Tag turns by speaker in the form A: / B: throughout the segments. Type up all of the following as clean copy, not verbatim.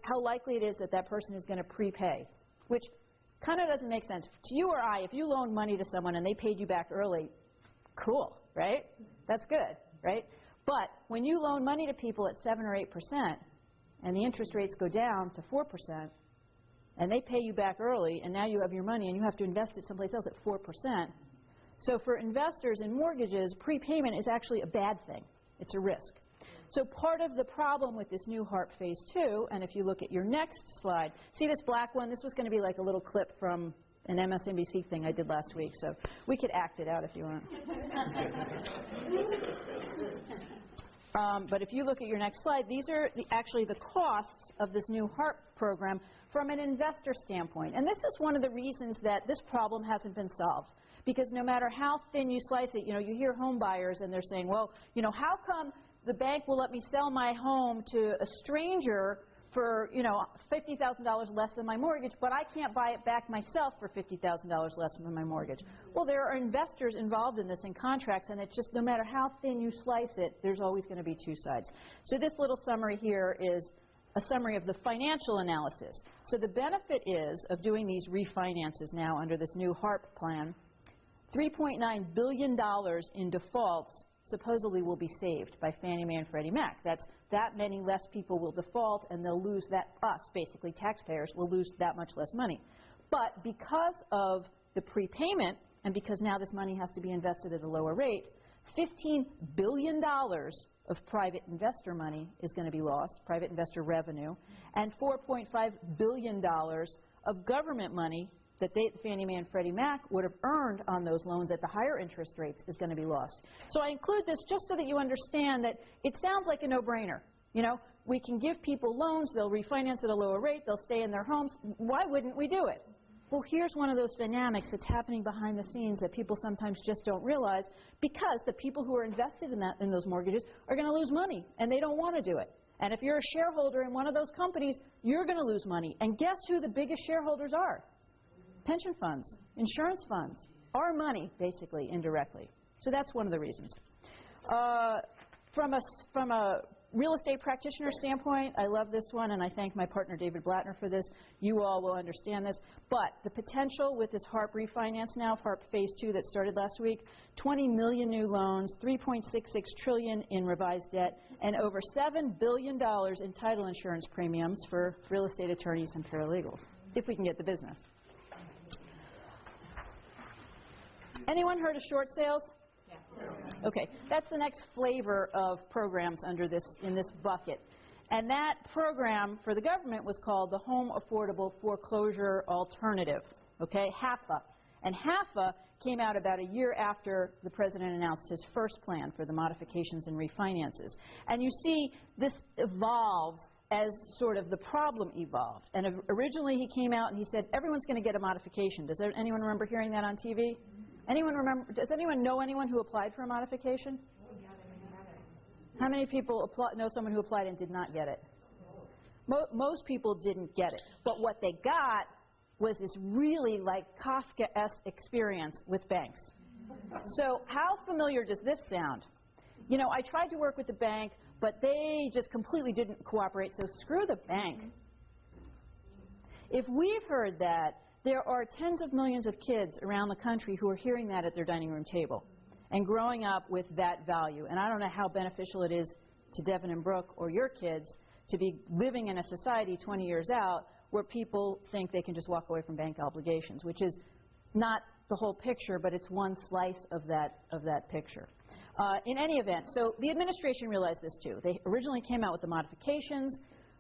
A: how likely it is that that person is going to prepay, which kind of doesn't make sense. To you or I, if you loaned money to someone and they paid you back early, cool, right? That's good, right? But when you loan money to people at 7 or 8% and the interest rates go down to 4% and they pay you back early and now you have your money and you have to invest it someplace else at 4%. So for investors in mortgages, prepayment is actually a bad thing. It's a risk. So part of the problem with this new HARP Phase 2, and if you look at your next slide, see this black one? This was going to be like a little clip from an MSNBC thing I did last week, so we could act it out if you want. But if you look at your next slide, these are actually the costs of this new HARP program from an investor standpoint. And this is one of the reasons that this problem hasn't been solved. Because no matter how thin you slice it, you hear home buyers and they're saying, well, how come the bank will let me sell my home to a stranger for, $50,000 less than my mortgage, but I can't buy it back myself for $50,000 less than my mortgage. Well, there are investors involved in this in contracts, and it's just no matter how thin you slice it, there's always going to be two sides. So this little summary here is a summary of the financial analysis. So the benefit is of doing these refinances now under this new HARP plan, $3.9 billion in defaults supposedly will be saved by Fannie Mae and Freddie Mac. That's that many less people will default, and they'll lose that, us, basically taxpayers, will lose that much less money. But because of the prepayment, and because now this money has to be invested at a lower rate, $15 billion of private investor money is going to be lost, private investor revenue, and $4.5 billion of government money that Fannie Mae and Freddie Mac would have earned on those loans at the higher interest rates is going to be lost. So I include this just so that you understand that it sounds like a no-brainer. We can give people loans, they'll refinance at a lower rate, they'll stay in their homes. Why wouldn't we do it? Well, here's one of those dynamics that's happening behind the scenes that people sometimes just don't realize, because the people who are invested in those mortgages are going to lose money, and they don't want to do it. And if you're a shareholder in one of those companies, you're going to lose money. And guess who the biggest shareholders are? Pension funds, insurance funds, our money, basically, indirectly. So that's one of the reasons. From a real estate practitioner standpoint, I love this one, and I thank my partner David Blattner for this. You all will understand this. But the potential with this HARP refinance now, HARP Phase 2 that started last week, 20 million new loans, $3.66 trillion in revised debt, and over $7 billion in title insurance premiums for real estate attorneys and paralegals, if we can get the business. Anyone heard of short sales? Yeah. Okay, that's the next flavor of programs under this, in this bucket. And that program for the government was called the Home Affordable Foreclosure Alternative, okay, HAFA. And HAFA came out about a year after the president announced his first plan for the modifications and refinances. And you see, this evolves as sort of the problem evolved. And originally he came out and he said, everyone's going to get a modification. Does anyone remember hearing that on TV? Anyone remember? Does anyone know anyone who applied for a modification? How many people know someone who applied and did not get it? Most people didn't get it. But what they got was this really like Kafka-esque experience with banks. So how familiar does this sound? I tried to work with the bank, but they just completely didn't cooperate, so screw the bank. If we've heard that, there are tens of millions of kids around the country who are hearing that at their dining room table and growing up with that value. And I don't know how beneficial it is to Devin and Brooke or your kids to be living in a society 20 years out where people think they can just walk away from bank obligations, which is not the whole picture, but it's one slice of that picture. In any event, so the administration realized this too. They originally came out with the modifications.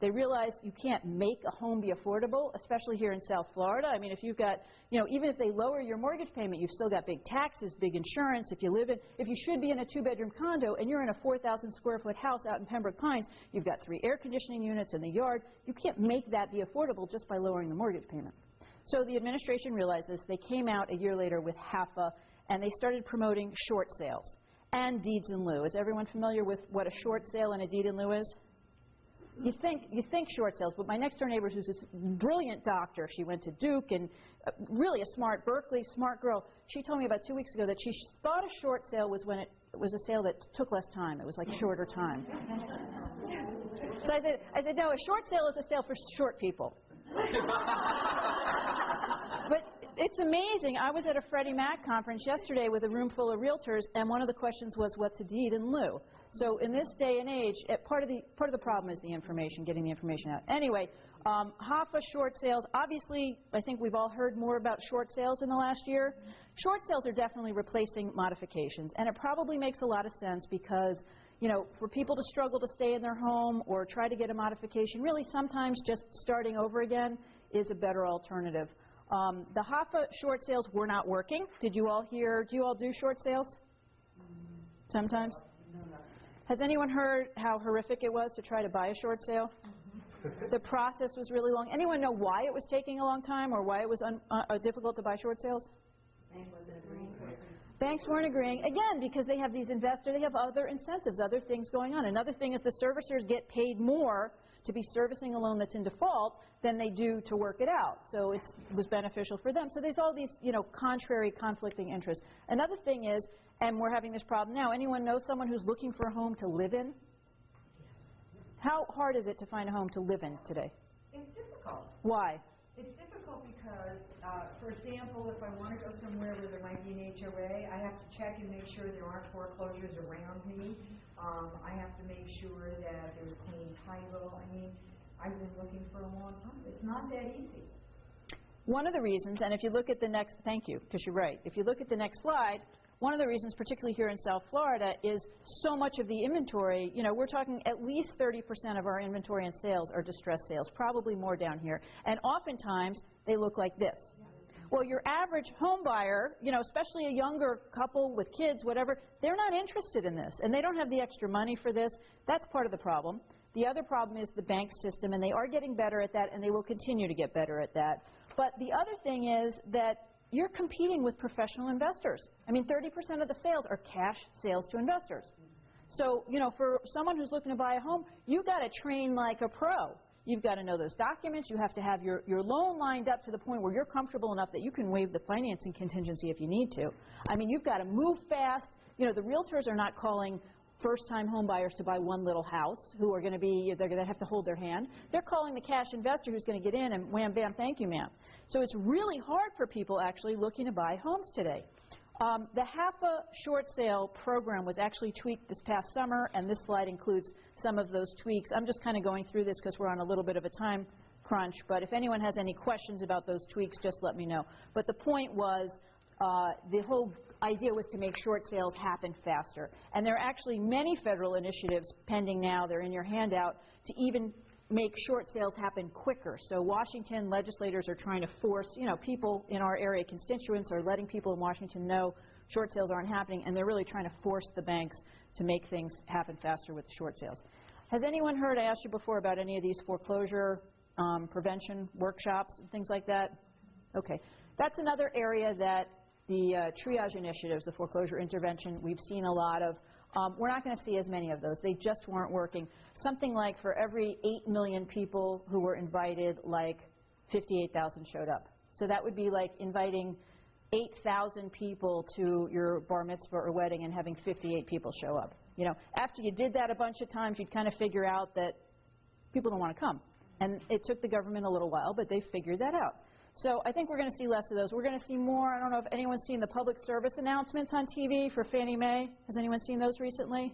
A: They realized you can't make a home be affordable, especially here in South Florida. I mean, if you've got, even if they lower your mortgage payment, you've still got big taxes, big insurance. If you should be in a 2-bedroom condo and you're in a 4,000 square foot house out in Pembroke Pines, you've got 3 air conditioning units in the yard. You can't make that be affordable just by lowering the mortgage payment. So the administration realized this. They came out a year later with HAFA, and they started promoting short sales and deeds in lieu. Is everyone familiar with what a short sale and a deed in lieu is? You think short sales, but my next door neighbor, who's this brilliant doctor, she went to Duke and really a smart, Berkeley, smart girl, she told me about 2 weeks ago that she thought a short sale was when it was a sale that took less time. It was like shorter time. So I said, no, a short sale is a sale for short people. But it's amazing. I was at a Freddie Mac conference yesterday with a room full of realtors, and one of the questions was, what's a deed in lieu? So in this day and age, part of the problem is the information, getting the information out. Anyway, HOFA short sales, obviously, I think we've all heard more about short sales in the last year. Short sales are definitely replacing modifications, and it probably makes a lot of sense because, you know, for people to struggle to stay in their home or try to get a modification, really sometimes just starting over again is a better alternative. The HOFA short sales were not working. Did you all hear, do you all do short sales? Sometimes? Has anyone heard how horrific it was to try to buy a short sale? The process was really long. Anyone know why it was taking a long time or why it was difficult to buy short sales? Banks weren't agreeing, again, because they have these investors, they have other incentives, other things going on. Another thing is the servicers get paid more to be servicing a loan that's in default than they do to work it out. So it was beneficial for them. So there's all these, you know, contrary, conflicting interests. Another thing is, and we're having this problem now, anyone know someone who's looking for a home to live in? How hard is it to find a home to live in today?
B: It's difficult.
A: Why?
B: It's difficult because, for example, if I want to go somewhere where there might be an HOA, I have to check and make sure there aren't foreclosures around me. I have to make sure that there's clean title. I mean, I've been looking for a long time. It's not that easy.
A: One of the reasons, and if you look at the next, thank you, because you're right. If you look at the next slide, one of the reasons, particularly here in South Florida, is so much of the inventory, you know, we're talking at least 30% of our inventory and sales are distressed sales, probably more down here. And oftentimes, they look like this. Well, your average home buyer, you know, especially a younger couple with kids, whatever, they're not interested in this, and they don't have the extra money for this. That's part of the problem. The other problem is the bank system, and they are getting better at that, and they will continue to get better at that. But the other thing is that you're competing with professional investors. I mean, 30% of the sales are cash sales to investors. So, you know, for someone who's looking to buy a home, you've got to train like a pro. You've got to know those documents. You have to have your loan lined up to the point where you're comfortable enough that you can waive the financing contingency if you need to. I mean, you've got to move fast. You know, the realtors are not calling first-time home buyers to buy one little house who are going to be, they're going to have to hold their hand. They're calling the cash investor who's going to get in and wham, bam, thank you, ma'am. So it's really hard for people actually looking to buy homes today. The HAFA short sale program was actually tweaked this past summer, and this slide includes some of those tweaks. I'm just kind of going through this because we're on a little bit of a time crunch, but if anyone has any questions about those tweaks, just let me know. But the point was, the whole idea was to make short sales happen faster. And there are actually many federal initiatives pending now, they're in your handout, to even make short sales happen quicker. So Washington legislators are trying to force, you know, people in our area, constituents, are letting people in Washington know short sales aren't happening, and they're really trying to force the banks to make things happen faster with the short sales. Has anyone heard, I asked you before, about any of these foreclosure prevention workshops and things like that? Okay. That's another area that the triage initiatives, the foreclosure intervention, we've seen a lot of. We're not going to see as many of those. They just weren't working. Something like for every 8 million people who were invited, like 58,000 showed up. So that would be like inviting 8,000 people to your bar mitzvah or wedding and having 58 people show up. You know, after you did that a bunch of times, you'd kind of figure out that people don't want to come. And it took the government a little while, but they figured that out. So I think we're going to see less of those. We're going to see more. I don't know if anyone's seen the public service announcements on TV for Fannie Mae. Has anyone seen those recently?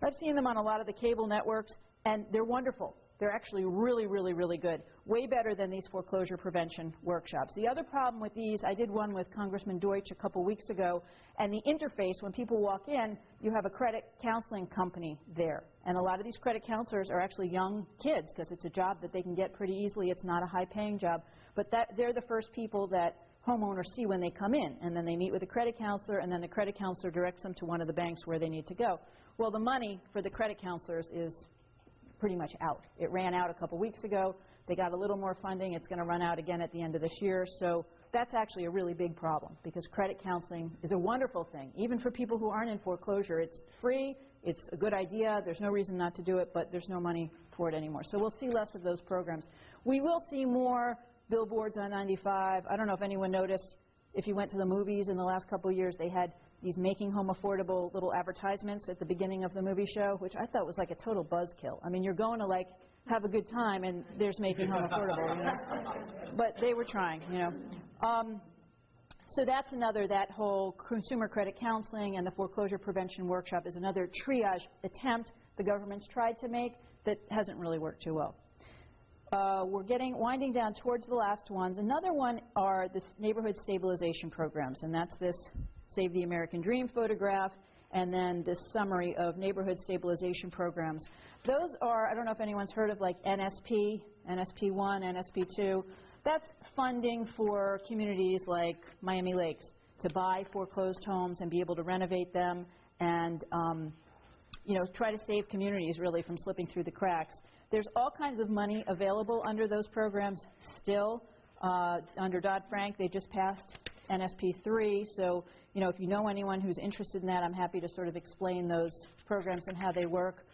A: I've seen them on a lot of the cable networks, and they're wonderful. They're actually really, really, really good. Way better than these foreclosure prevention workshops. The other problem with these, I did one with Congressman Deutsch a couple weeks ago, and the interface, when people walk in, you have a credit counseling company there. And a lot of these credit counselors are actually young kids because it's a job that they can get pretty easily. It's not a high-paying job. But they're the first people that homeowners see when they come in. And then they meet with the credit counselor, and then the credit counselor directs them to one of the banks where they need to go. Well, the money for the credit counselors is pretty much out. It ran out a couple weeks ago. They got a little more funding. It's going to run out again at the end of this year. So that's actually a really big problem because credit counseling is a wonderful thing. Even for people who aren't in foreclosure, it's free. It's a good idea. There's no reason not to do it, but there's no money for it anymore. So we'll see less of those programs. We will see more billboards on 95. I don't know if anyone noticed, if you went to the movies in the last couple of years, they had these Making Home Affordable little advertisements at the beginning of the movie show, which I thought was like a total buzzkill. I mean, you're going to like have a good time, and there's Making Home Affordable, you know? But they were trying, you know. So that's another, that whole consumer credit counseling and the foreclosure prevention workshop is another triage attempt the government's tried to make that hasn't really worked too well. We're winding down towards the last ones. Another one are the neighborhood stabilization programs, and that's this Save the American Dream photograph, and then this summary of neighborhood stabilization programs. Those are, I don't know if anyone's heard of like NSP, NSP1, NSP2. That's funding for communities like Miami Lakes to buy foreclosed homes and be able to renovate them and you know, try to save communities really from slipping through the cracks. There's all kinds of money available under those programs still. Under Dodd-Frank, they just passed NSP3, so you know, if you know anyone who's interested in that, I'm happy to sort of explain those programs and how they work.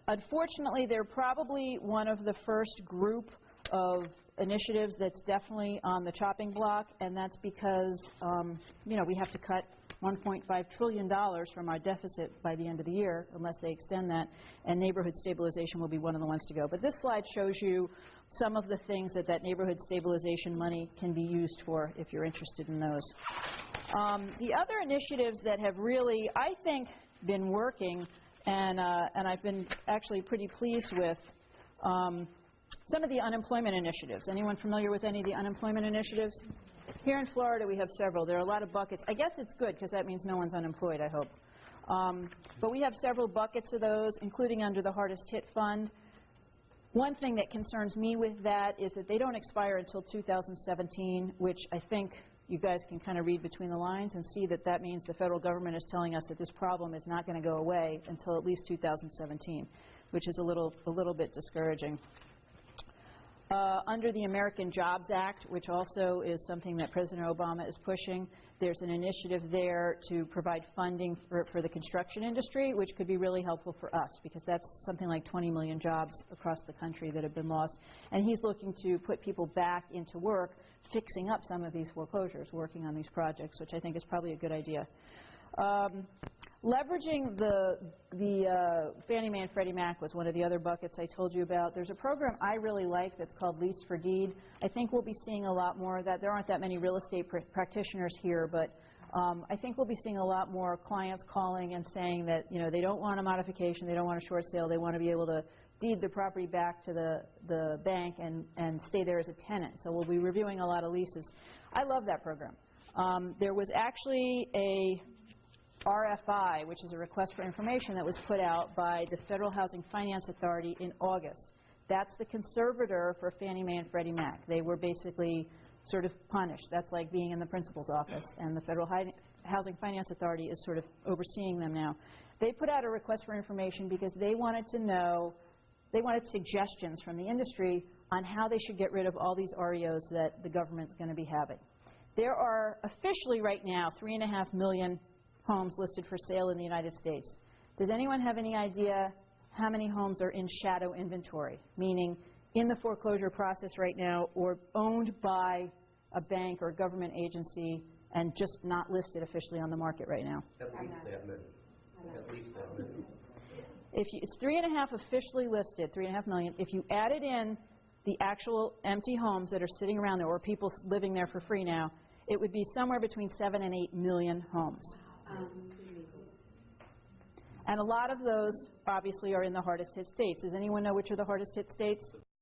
A: Unfortunately, they're probably one of the first group of initiatives that's definitely on the chopping block, and that's because you know, we have to cut $1.5 trillion from our deficit by the end of the year, unless they extend that, and neighborhood stabilization will be one of the ones to go. But this slide shows you some of the things that that neighborhood stabilization money can be used for if you're interested in those. The other initiatives that have really, I think, been working, and I've been actually pretty pleased with, some of the unemployment initiatives. Anyone familiar with any of the unemployment initiatives? Here in Florida, we have several. There are a lot of buckets. I guess it's good because that means no one's unemployed, I hope. But we have several buckets of those, including under the Hardest Hit Fund. One thing that concerns me with that is that they don't expire until 2017, which I think you guys can kind of read between the lines and see that that means the federal government is telling us that this problem is not going to go away until at least 2017, which is a little bit discouraging. Under the American Jobs Act, which also is something that President Obama is pushing, there's an initiative there to provide funding for the construction industry, which could be really helpful for us because that's something like 20 million jobs across the country that have been lost. And he's looking to put people back into work, fixing up some of these foreclosures, working on these projects, which I think is probably a good idea. Leveraging the Fannie Mae and Freddie Mac was one of the other buckets I told you about. There's a program I really like that's called Lease for Deed. I think we'll be seeing a lot more of that. There aren't that many real estate practitioners here, but I think we'll be seeing a lot more clients calling and saying that, you know, they don't want a modification, they don't want a short sale, they want to be able to deed the property back to the bank and stay there as a tenant. So we'll be reviewing a lot of leases. I love that program. There was actually a RFI, which is a request for information that was put out by the Federal Housing Finance Authority in August. That's the conservator for Fannie Mae and Freddie Mac. They were basically sort of punished. That's like being in the principal's office, and the Federal Housing Finance Authority is sort of overseeing them now. They put out a request for information because they wanted to know, they wanted suggestions from the industry on how they should get rid of all these REOs that the government's going to be having. There are officially right now 3.5 million homes listed for sale in the United States. Does anyone have any idea how many homes are in shadow inventory, meaning in the foreclosure process right now or owned by a bank or a government agency and just not listed officially on the market right now?
C: At least that many. At least that many.
A: It's 3.5 officially listed, 3.5 million. If you added in the actual empty homes that are sitting around there or people living there for free now, it would be somewhere between 7 and 8 million homes. And a lot of those obviously are in the hardest hit states. Does anyone know which are the hardest hit states?